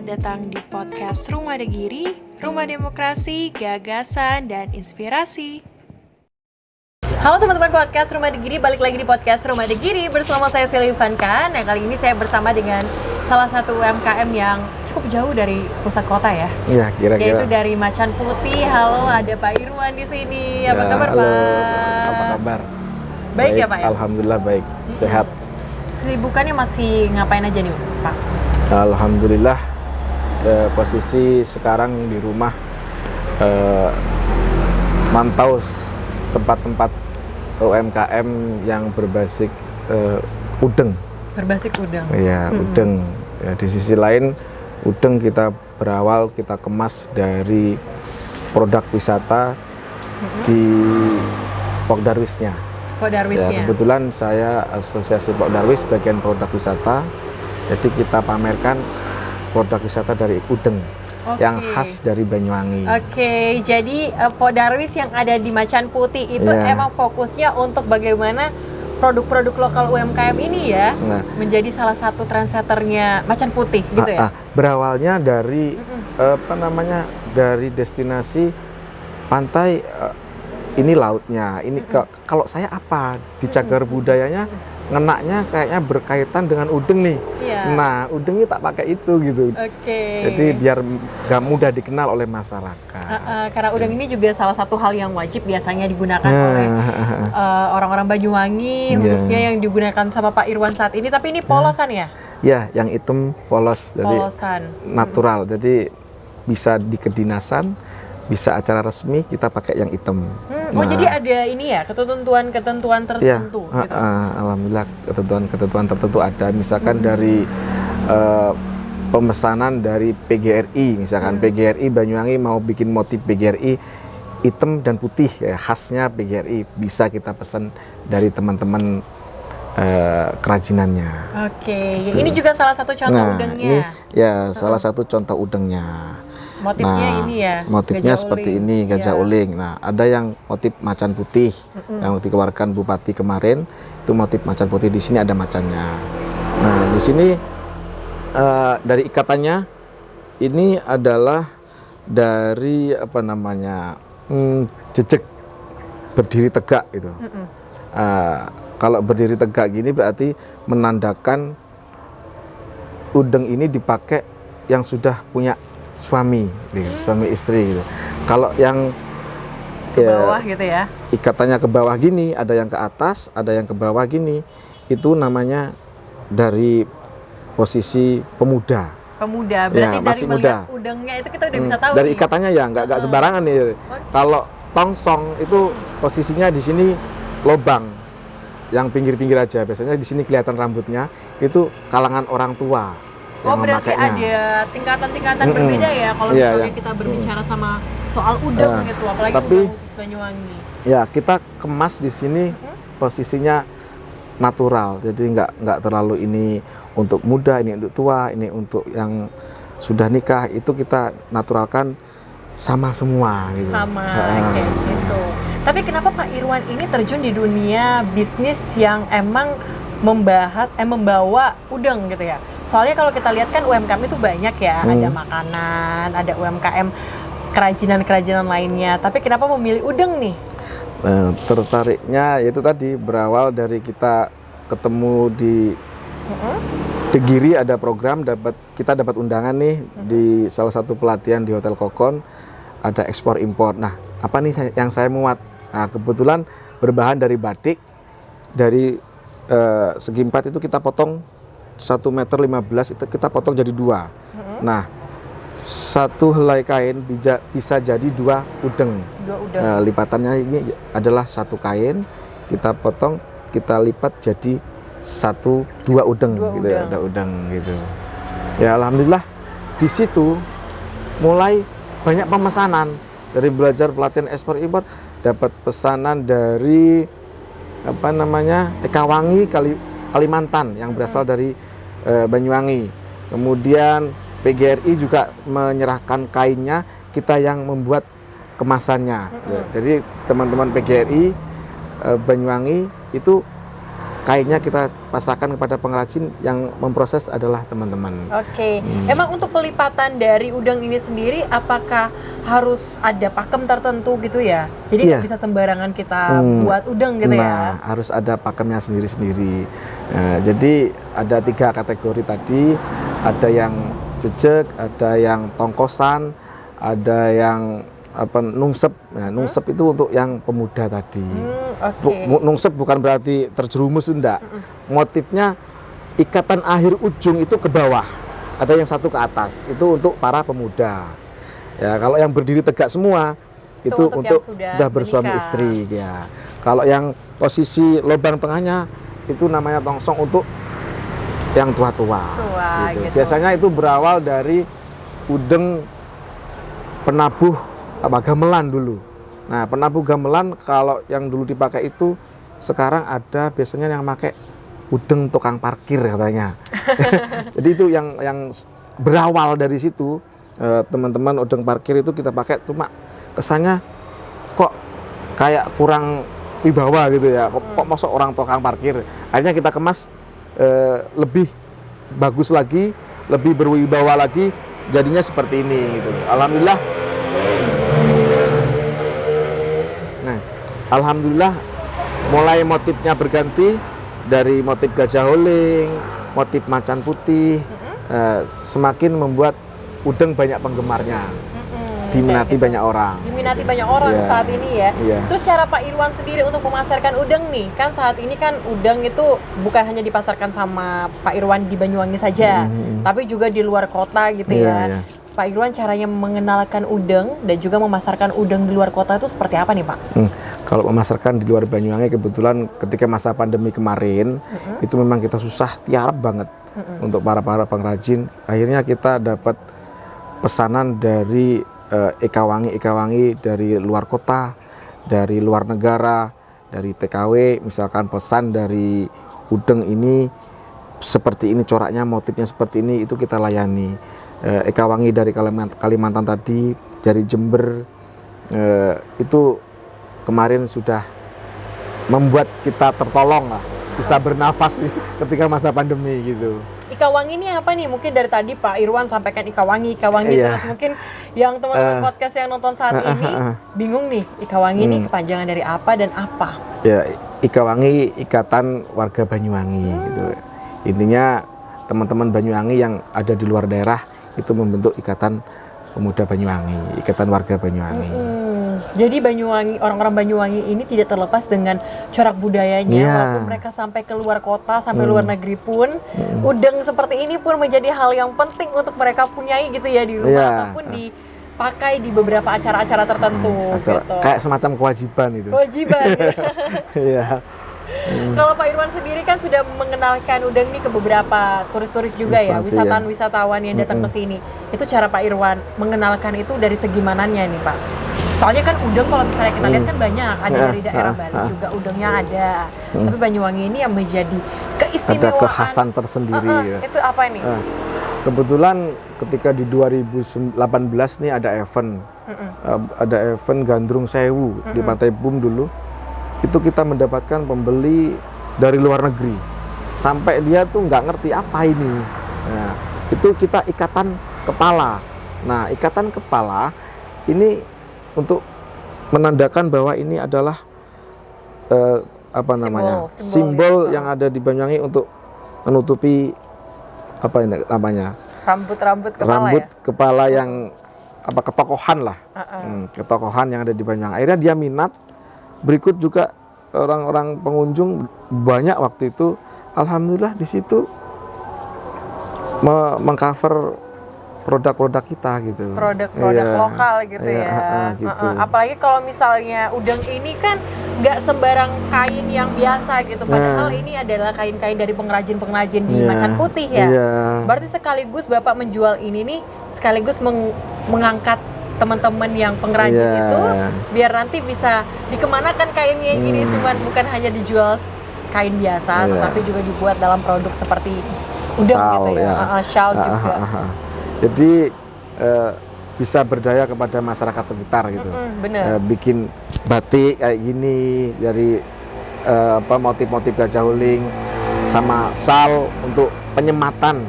datang di podcast Rumah Degiri, Rumah Demokrasi, Gagasan, dan Inspirasi. Halo teman-teman podcast Rumah Degiri, balik lagi di podcast Rumah Degiri bersama saya Sylvie Vankan. Nah, kali ini saya bersama dengan salah satu UMKM yang cukup jauh dari pusat kota ya. Iya, kira-kira. Yaitu dari Macan Putih. Halo, ada Pak Irwan di sini. Apa kabar, halo. Pak? Apa kabar? Baik ya, Pak ya? Alhamdulillah baik, sehat. Kesibukannya masih ngapain aja nih, Pak? Alhamdulillah, posisi sekarang di rumah mantau tempat-tempat UMKM yang berbasis udeng. Berbasis udeng. Iya, udeng. Ya, di sisi lain, udeng kita berawal kita kemas dari produk wisata di Pokdarwisnya. Pokdarwisnya. Ya, kebetulan saya asosiasi Pokdarwis bagian produk wisata. Jadi kita pamerkan produk wisata dari udeng yang khas dari Banyuwangi. Oke, jadi Pokdarwis yang ada di Macan Putih itu emang fokusnya untuk bagaimana produk-produk lokal UMKM ini ya menjadi salah satu trendsetternya Macan Putih gitu ya. Berawalnya dari dari destinasi pantai, ini lautnya, ini kalau saya apa di cagar budayanya ngenaknya kayaknya berkaitan dengan udeng nih. Nah, udengnya tak pakai itu gitu. Jadi biar gak mudah dikenal oleh masyarakat. Karena udeng ini juga salah satu hal yang wajib biasanya digunakan oleh orang-orang Banyuwangi, khususnya yang digunakan sama Pak Irwan saat ini. Tapi ini polosan ya? Ya, yang hitam polos, jadi natural. Jadi bisa di kedinasan, bisa acara resmi kita pakai yang hitam. Jadi ada ini ya, ketentuan-ketentuan tertentu gitu. Alhamdulillah ketentuan tertentu ada. Misalkan dari pemesanan dari PGRI, misalkan PGRI Banyuwangi mau bikin motif PGRI hitam dan putih ya, khasnya PGRI, bisa kita pesan dari teman-teman kerajinannya. Ini juga salah satu contoh udengnya. Ini ya salah satu contoh udengnya. Motifnya ini ya, motifnya seperti ini, gajah uling. Nah, ada yang motif macan putih yang dikeluarkan Bupati kemarin, itu motif macan putih. Di sini ada macannya. Nah, di sini dari ikatannya ini adalah dari jejak berdiri tegak itu. Kalau berdiri tegak gini berarti menandakan udeng ini dipakai yang sudah punya suami, suami istri gitu. Kalau yang ke bawah gitu ya, ikatannya ke bawah gini, ada yang ke atas, ada yang ke bawah gini, itu namanya dari posisi pemuda. Pemuda, berarti masih dari muda. Udengnya itu kita udah bisa tahu. Dari ikatannya ya, nggak sembarangan nih. Kalau tongsong itu posisinya di sini lobang, yang pinggir-pinggir aja. Biasanya di sini kelihatan rambutnya, itu kalangan orang tua. Berarti ada tingkatan-tingkatan berbeda ya kalau misalnya kita berbicara sama soal udeng gitu, apalagi udeng khusus Banyuwangi. Ya, kita kemas di sini posisinya natural, jadi nggak terlalu ini untuk muda, ini untuk tua, ini untuk yang sudah nikah, itu kita naturalkan sama semua gitu. Sama kayak gitu. Tapi kenapa Pak Irwan ini terjun di dunia bisnis yang emang membawa udeng gitu ya? Soalnya kalau kita lihat kan UMKM itu banyak ya, ada makanan, ada UMKM kerajinan-kerajinan lainnya. Tapi kenapa memilih udeng nih? Tertariknya itu tadi berawal dari kita ketemu di Degiri, ada program, kita dapat undangan nih di salah satu pelatihan di Hotel Kokon, ada ekspor impor. Nah, apa nih yang saya muat? Nah, kebetulan berbahan dari batik, dari segi 4 itu kita potong 1,15 meter itu kita potong jadi 2. Nah, satu helai kain bisa jadi 2 udeng. Lipatannya ini adalah 1 kain, kita potong, kita lipat jadi 2 udeng gitu ya, ada udeng gitu. Ya, alhamdulillah di situ mulai banyak pemesanan. Dari belajar pelatihan ekspor impor, dapat pesanan dari Ekawangi, Kalimantan yang berasal dari Banyuwangi. Kemudian PGRI juga menyerahkan kainnya, kita yang membuat kemasannya. Jadi teman-teman PGRI Banyuwangi itu kainnya kita pasrahkan kepada pengrajin, yang memproses adalah teman-teman. Oke. Emang untuk pelipatan dari udang ini sendiri, apakah harus ada pakem tertentu gitu ya? Jadi nggak bisa sembarangan kita buat udang gitu ya? Nah, harus ada pakemnya sendiri-sendiri. Nah, jadi ada 3 kategori tadi, ada yang jejeg, ada yang tongkosan, ada yang nungsep. Nah, nungsep itu untuk yang pemuda tadi. Nungsep bukan berarti terjerumus, enggak. Motifnya ikatan akhir ujung itu ke bawah, ada yang satu ke atas, itu untuk para pemuda. Ya, kalau yang berdiri tegak semua itu untuk sudah bersuami menikah. istri ya. Kalau yang posisi lubang tengahnya itu namanya tongsong untuk yang tua-tua. Gitu. Biasanya itu berawal dari udeng penabuh gamelan dulu. Nah, penabuh gamelan kalau yang dulu dipakai itu, sekarang ada biasanya yang pakai udeng tukang parkir katanya. Jadi itu yang berawal dari situ. Teman-teman, udeng parkir itu kita pakai, cuma kesannya kok kayak kurang wibawa gitu ya. Kok masuk orang tukang parkir. Akhirnya kita kemas lebih bagus lagi, lebih berwibawa lagi, jadinya seperti ini gitu. Alhamdulillah. Nah, alhamdulillah mulai motifnya berganti dari motif gajah holing, motif macan putih, semakin membuat udeng banyak penggemarnya, diminati banyak orang. Diminati banyak orang saat ini ya. Terus cara Pak Irwan sendiri untuk memasarkan udeng nih, kan saat ini kan udeng itu bukan hanya dipasarkan sama Pak Irwan di Banyuwangi saja, tapi juga di luar kota gitu ya. Pak Irwan caranya mengenalkan udeng dan juga memasarkan udeng di luar kota itu seperti apa nih Pak? Kalau memasarkan di luar Banyuwangi, kebetulan ketika masa pandemi kemarin itu memang kita susah tiarap banget untuk para pengrajin. Akhirnya kita dapat pesanan dari Ekawangi dari luar kota, dari luar negara, dari TKW, misalkan pesan dari udeng ini seperti ini coraknya, motifnya seperti ini, itu kita layani. Ekawangi dari Kalimantan tadi, dari Jember, itu kemarin sudah membuat kita tertolong lah, bisa bernafas ketika masa pandemi gitu. Ikawangi ini apa nih? Mungkin dari tadi Pak Irwan sampaikan Ikawangi terus mungkin yang teman-teman podcast yang nonton saat ini bingung nih, Ikawangi ini kepanjangan dari apa dan apa? Ya, Ikawangi ikatan warga Banyuwangi gitu. Intinya teman-teman Banyuwangi yang ada di luar daerah itu membentuk ikatan pemuda Banyuwangi, ikatan warga Banyuwangi. Jadi Banyuwangi, orang-orang Banyuwangi ini tidak terlepas dengan corak budayanya, walaupun mereka sampai ke luar kota, sampai luar negeri pun, udeng seperti ini pun menjadi hal yang penting untuk mereka punyai gitu ya di rumah, ataupun dipakai di beberapa acara-acara tertentu. Gitu. Kayak semacam kewajiban itu. Kewajiban. Iya. Kalau Pak Irwan sendiri kan sudah mengenalkan udeng ini ke beberapa turis-turis juga ya, wisatawan yang datang ke sini. Itu cara Pak Irwan mengenalkan itu dari segi mananya nih Pak? Soalnya kan udeng kalau misalnya kita lihat kan banyak, ada dari daerah Bali juga udengnya ada. Tapi Banyuwangi ini yang menjadi keistimewaan. Ada kekhasan tersendiri. Itu apa ini? Kebetulan ketika di 2018 nih ada event. Ada event Gandrung Sewu di Pantai Bum dulu. Itu kita mendapatkan pembeli dari luar negeri. Sampai dia tuh nggak ngerti apa ini. Nah, itu kita ikatan kepala. Nah, ikatan kepala ini untuk menandakan bahwa ini adalah simbol yang ada di Banyuwangi untuk menutupi apa ini namanya, rambut kepala yang ketokohan lah, ketokohan yang ada di Banyuwangi. Akhirnya dia minat. Berikut juga orang-orang pengunjung banyak waktu itu, alhamdulillah di situ mengcover produk-produk kita gitu. Produk-produk lokal gitu ya. Gitu. Apalagi kalau misalnya udeng ini kan nggak sembarang kain yang biasa gitu. Padahal ini adalah kain-kain dari pengrajin-pengrajin di Macan Putih ya. Berarti sekaligus Bapak menjual ini nih, sekaligus mengangkat teman-teman yang pengrajin itu biar nanti bisa dikemanakan kainnya ini, bukan hanya dijual kain biasa, tetapi juga dibuat dalam produk seperti udeng gitu ya. Shawl juga. Jadi bisa berdaya kepada masyarakat sekitar gitu. Bener. Bikin batik kayak gini dari motif-motif gajah huling sama sal untuk penyematan,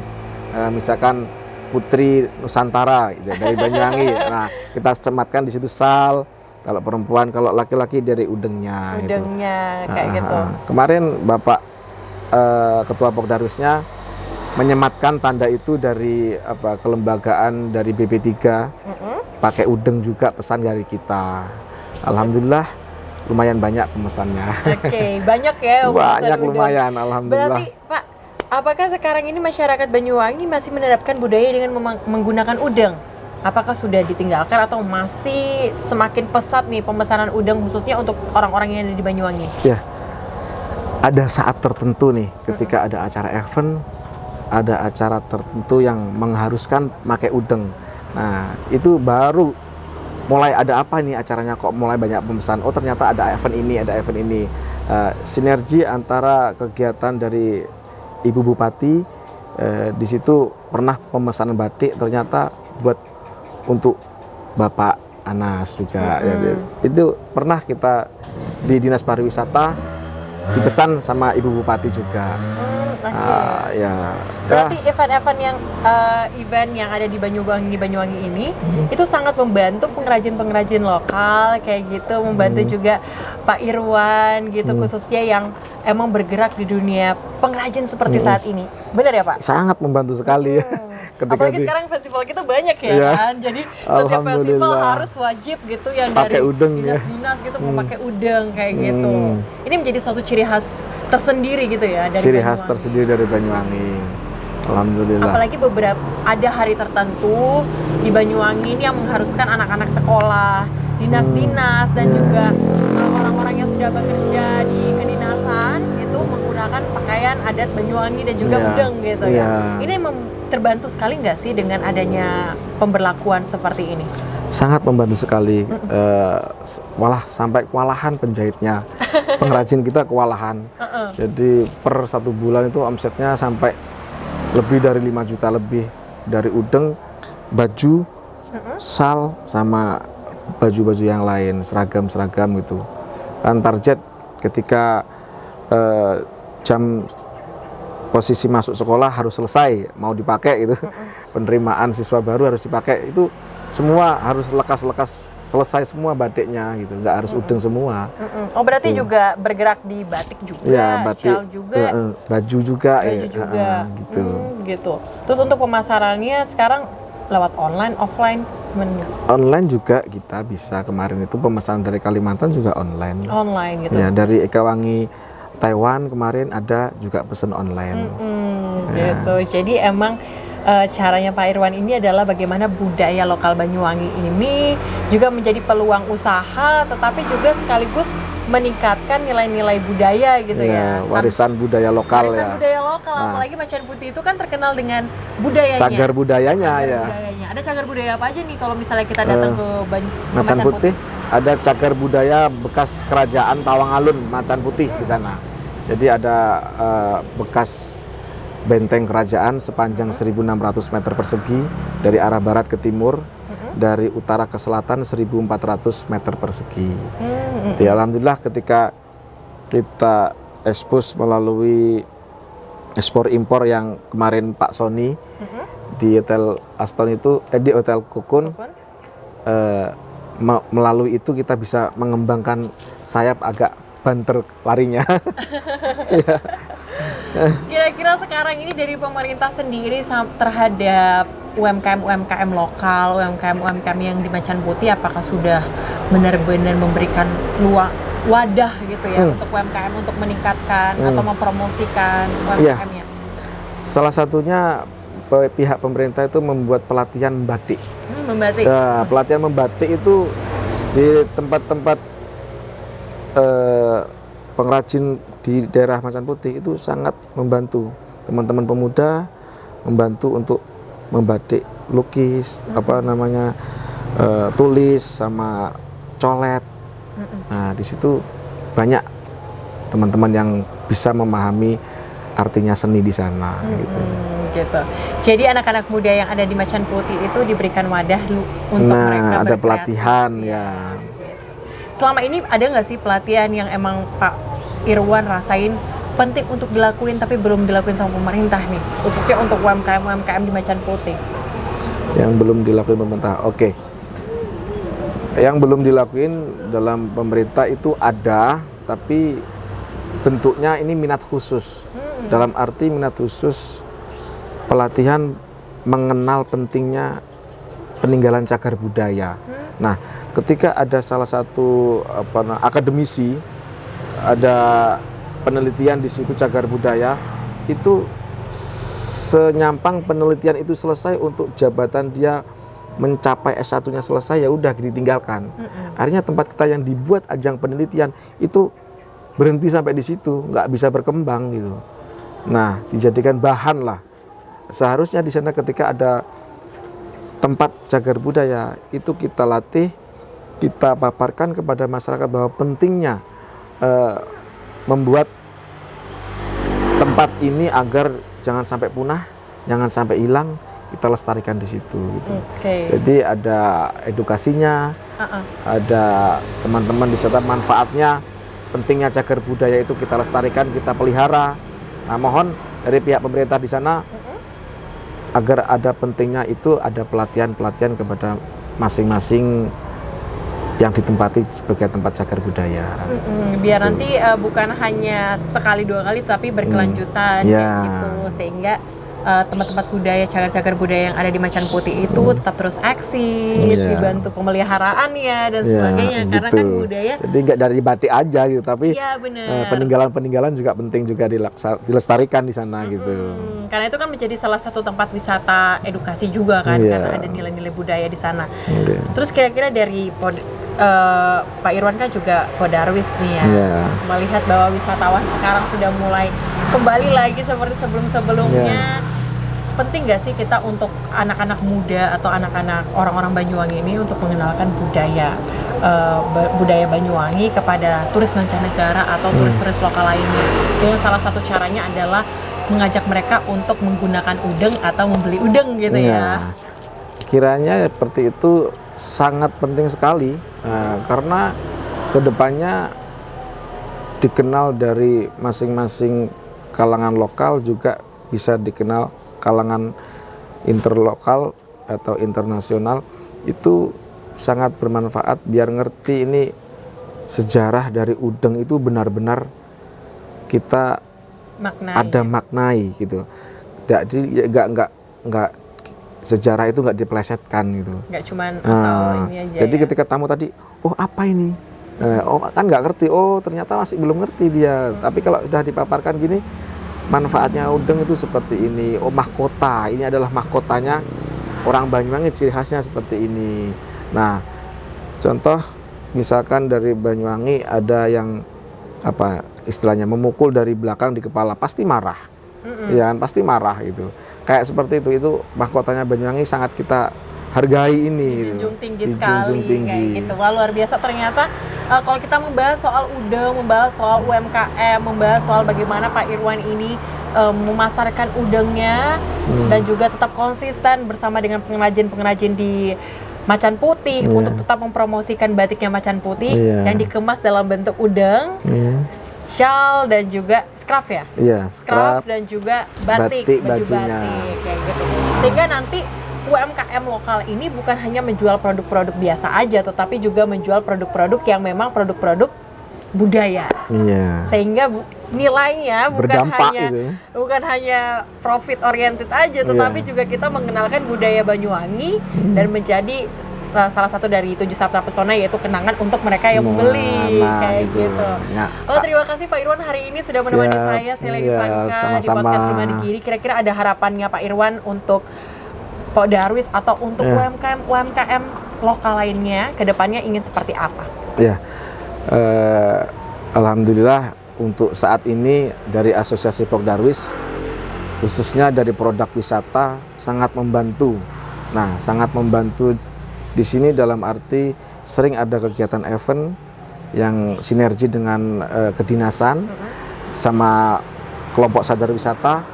misalkan Putri Nusantara gitu, dari Banyuwangi. Nah, kita sematkan di situ sal. Kalau perempuan, kalau laki-laki dari udengnya. Udengnya gitu. kayak gitu. Kemarin Bapak Ketua Pokdarwisnya menyematkan tanda itu dari kelembagaan dari BP3, pakai udeng juga pesan dari kita. Alhamdulillah lumayan banyak pemesannya. Oke, banyak ya. Banyak udeng. lumayan, alhamdulillah. Berarti Pak, apakah sekarang ini masyarakat Banyuwangi masih menerapkan budaya dengan menggunakan udeng? Apakah sudah ditinggalkan atau masih semakin pesat nih pemesanan udeng khususnya untuk orang-orang yang ada di Banyuwangi? Ya, ada saat tertentu nih ketika ada acara event, ada acara tertentu yang mengharuskan pakai udeng. Nah, itu baru mulai ada apa nih acaranya kok mulai banyak pemesan. Oh, ternyata ada event ini, ada event ini. Sinergi antara kegiatan dari Ibu Bupati, di situ pernah pemesanan batik ternyata buat untuk Bapak Anas juga. Ya, itu pernah kita di Dinas Pariwisata dipesan sama Ibu Bupati juga. Ya. Berarti event yang ada di Banyuwangi ini itu sangat membantu pengrajin-pengrajin lokal kayak gitu, membantu juga Pak Irwan gitu khususnya yang emang bergerak di dunia pengrajin seperti saat ini. Benar ya Pak? Sangat membantu sekali ya. Apalagi sekarang festival kita banyak ya kan, jadi setiap festival harus wajib gitu yang dari dinas-dinas gitu mau pakai udeng kayak gitu. Ini menjadi suatu ciri khas tersendiri gitu ya dari ciri khas tersendiri dari Banyuwangi. Alhamdulillah. Apalagi ada hari tertentu di Banyuwangi ini yang mengharuskan anak-anak sekolah, dinas-dinas dan juga orang-orang yang sudah bekerja di kedinasan gitu menggunakan pakaian adat Banyuwangi dan juga udeng gitu ya. Ini terbantu sekali nggak sih dengan adanya pemberlakuan seperti ini? Sangat membantu sekali, malah sampai kewalahan penjahitnya, pengrajin kita kewalahan. Jadi per 1 bulan itu omsetnya sampai lebih dari 5 juta lebih dari udeng, baju, sal, sama baju-baju yang lain, seragam-seragam gitu. Kan target ketika jam posisi masuk sekolah harus selesai, mau dipakai itu, penerimaan siswa baru harus dipakai, itu semua harus lekas-lekas selesai semua batiknya gitu, nggak harus udeng semua. Oh berarti juga bergerak di batik juga, ya, batik, shawl juga, baju juga, gitu. Gitu. Terus untuk pemasarannya sekarang lewat online, offline? Online juga kita bisa, kemarin itu pemesanan dari Kalimantan juga online. Online gitu. Ya, dari Ekawangi Taiwan kemarin ada juga pesan online. Gitu. Jadi emang caranya Pak Irwan ini adalah bagaimana budaya lokal Banyuwangi ini juga menjadi peluang usaha, tetapi juga sekaligus meningkatkan nilai-nilai budaya gitu ya. Warisan budaya lokal warisan budaya lokal, apalagi Macan Putih itu kan terkenal dengan budayanya. Cagar budayanya ya. Budayanya. Ada cagar budaya apa aja nih kalau misalnya kita datang ke Macan Putih? Ada cagar budaya bekas kerajaan Tawangalun, Macan Putih di sana. Jadi ada bekas benteng kerajaan sepanjang 1.600 meter persegi dari arah barat ke timur, dari utara ke selatan 1.400 meter persegi. Jadi alhamdulillah ketika kita ekspos melalui ekspor impor yang kemarin Pak Sony di Hotel Aston itu, di Hotel Kukun, melalui itu kita bisa mengembangkan sayap agak banter larinya. Kira-kira sekarang ini dari pemerintah sendiri terhadap UMKM lokal, UMKM yang di Macan Putih, apakah sudah benar-benar memberikan wadah gitu ya untuk UMKM untuk meningkatkan atau mempromosikan UMKM-nya? Salah satunya pihak pemerintah itu membuat pelatihan membatik. Membatik. Pelatihan membatik itu di tempat-tempat pengrajin di daerah Macan Putih itu sangat membantu teman-teman pemuda, membantu untuk membatik, lukis, tulis sama colet. Nah, di situ banyak teman-teman yang bisa memahami artinya seni di sana gitu. Jadi anak-anak muda yang ada di Macan Putih itu diberikan wadah untuk mereka ada pelatihan ya. Selama ini ada nggak sih pelatihan yang emang Pak Irwan rasain penting untuk dilakuin tapi belum dilakuin sama pemerintah nih, khususnya untuk UMKM di Macan Putih? Yang belum dilakuin pemerintah, oke. Yang belum dilakuin dalam pemerintah itu ada, tapi bentuknya ini minat khusus. Dalam arti minat khusus pelatihan mengenal pentingnya peninggalan cagar budaya. Nah, ketika ada salah satu akademisi, ada penelitian di situ cagar budaya, itu senyampang penelitian itu selesai untuk jabatan dia mencapai S1-nya selesai, ya udah ditinggalkan. Akhirnya tempat kita yang dibuat ajang penelitian itu berhenti sampai di situ, nggak bisa berkembang gitu. Nah, dijadikan bahan lah. Seharusnya di sana ketika ada tempat cagar budaya itu kita latih, kita paparkan kepada masyarakat bahwa pentingnya membuat tempat ini agar jangan sampai punah, jangan sampai hilang, kita lestarikan di situ gitu. Jadi ada edukasinya, ada teman-teman di sana manfaatnya, pentingnya cagar budaya itu kita lestarikan, kita pelihara. Nah, mohon dari pihak pemerintah di sana agar ada pentingnya itu, ada pelatihan-pelatihan kepada masing-masing yang ditempati sebagai tempat cagar budaya. Biar nanti bukan hanya sekali dua kali tapi berkelanjutan gitu, sehingga tempat-tempat budaya, cagar-cagar budaya yang ada di Macan Putih itu tetap terus eksis, dibantu pemeliharaannya dan sebagainya, gitu. Karena kan budaya jadi nggak dari batik aja gitu, tapi peninggalan-peninggalan juga penting juga dilestarikan di sana gitu. Karena itu kan menjadi salah satu tempat wisata edukasi juga kan, karena ada nilai-nilai budaya di sana. Terus kira-kira dari Pak Irwan kan juga Podarwis nih ya, melihat bahwa wisatawan sekarang sudah mulai kembali lagi seperti sebelum-sebelumnya. Penting nggak sih kita untuk anak-anak muda atau anak-anak orang-orang Banyuwangi ini untuk mengenalkan budaya Banyuwangi kepada turis mancanegara atau turis-turis lokal lainnya? Dengan salah satu caranya adalah mengajak mereka untuk menggunakan udeng atau membeli udeng gitu ya. Kiranya seperti itu sangat penting sekali, karena kedepannya dikenal dari masing-masing kalangan lokal, juga bisa dikenal kalangan interlokal atau internasional. Itu sangat bermanfaat biar ngerti ini sejarah dari udeng itu benar-benar kita ada maknai gitu. Jadi nggak sejarah itu nggak dipelesetkan gitu. Nggak cuman asal ini aja. Jadi ketika tamu tadi, oh apa ini? Kan nggak ngerti. Oh ternyata masih belum ngerti dia. Tapi kalau sudah dipaparkan gini, manfaatnya udeng itu seperti ini. Oh mahkota, ini adalah mahkotanya orang Banyuwangi, ciri khasnya seperti ini. Nah, contoh misalkan dari Banyuwangi ada yang istilahnya memukul dari belakang di kepala, pasti marah. Ya kan, pasti marah gitu. Kayak seperti itu mahkotanya Banyuwangi sangat kita hargai ini. Dijunjung tinggi sekali kayak gitu. Wah, luar biasa ternyata. Kalau kita membahas soal udeng, membahas soal UMKM, membahas soal bagaimana Pak Irwan ini memasarkan udengnya dan juga tetap konsisten bersama dengan pengrajin-pengrajin di Macan Putih untuk tetap mempromosikan batiknya Macan Putih yang dikemas dalam bentuk udeng, shawl dan juga scarf ya? Scarf dan juga batik baju batik kayak gitu. Sehingga nanti UMKM lokal ini bukan hanya menjual produk-produk biasa aja, tetapi juga menjual produk-produk yang memang produk-produk budaya. Sehingga nilainya bukan hanya profit oriented aja, tetapi juga kita mengenalkan budaya Banyuwangi dan menjadi salah satu dari 7 sabta pesona, yaitu kenangan untuk mereka yang membeli kayak gitu. Terima kasih Pak Irwan hari ini sudah menemani saya lagi Vanka di podcast Lima Negeri. Kira-kira ada harapannya Pak Irwan untuk Podarwis atau untuk UMKM lokal lainnya ke depannya ingin seperti apa? Alhamdulillah untuk saat ini dari Asosiasi Podarwis khususnya dari produk wisata sangat membantu. Nah, sangat membantu di sini dalam arti sering ada kegiatan event yang sinergi dengan kedinasan sama kelompok sadar wisata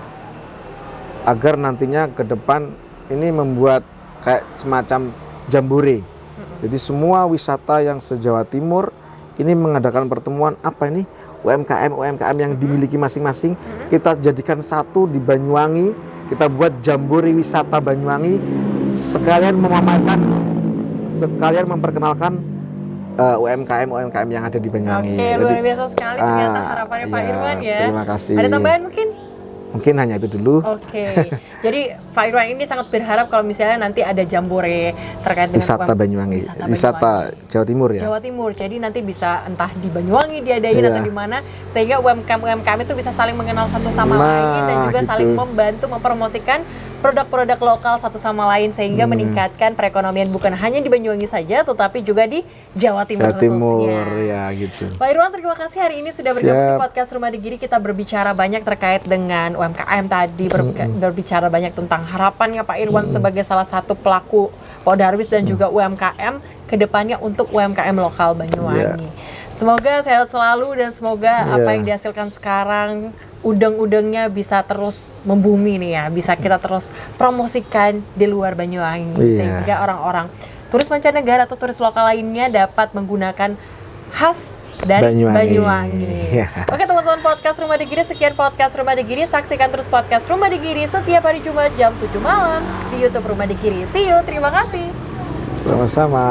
agar nantinya ke depan ini membuat kayak semacam jambore. Jadi semua wisata yang se-Jawa Timur ini mengadakan pertemuan apa ini? UMKM yang dimiliki masing-masing, kita jadikan satu di Banyuwangi, kita buat Jambore Wisata Banyuwangi, sekalian memamerkan, sekalian memperkenalkan UMKM yang ada di Banyuwangi. Oke, luar biasa sekali ternyata harapannya Pak iya, Irwan ya. terima kasih. Ada tambahan mungkin? Mungkin hanya itu dulu. Oke, jadi Pak Irwan ini sangat berharap kalau misalnya nanti ada Jambore terkait dengan Wisata Banyuwangi, wisata Jawa Timur ya. Jawa Timur, jadi nanti bisa entah di Banyuwangi diadain Iya. atau di mana, sehingga UMKM itu bisa saling mengenal satu sama Nah, lain dan juga gitu. saling membantu mempromosikan produk-produk lokal satu sama lain sehingga meningkatkan perekonomian bukan hanya di Banyuwangi saja, tetapi juga di Jawa Timur Jawa Timur khususnya. ya gitu. Pak Irwan, terima kasih hari ini sudah bergabung di podcast Rumah Digiri. Kita berbicara banyak terkait dengan UMKM tadi, berbicara banyak tentang harapannya Pak Irwan sebagai salah satu pelaku Podarwis dan juga UMKM kedepannya untuk UMKM lokal Banyuwangi. Semoga sehat selalu dan semoga apa yang dihasilkan sekarang udang-udangnya bisa terus membumi nih ya, bisa kita terus promosikan di luar Banyuwangi sehingga orang-orang turis mancanegara atau turis lokal lainnya dapat menggunakan khas dari Banyuwangi. Oke teman-teman podcast Rumah Digiri, sekian podcast Rumah Digiri. Saksikan terus podcast Rumah Digiri setiap hari Jumat jam 7 malam di YouTube Rumah Digiri. See you, terima kasih. Sama-sama.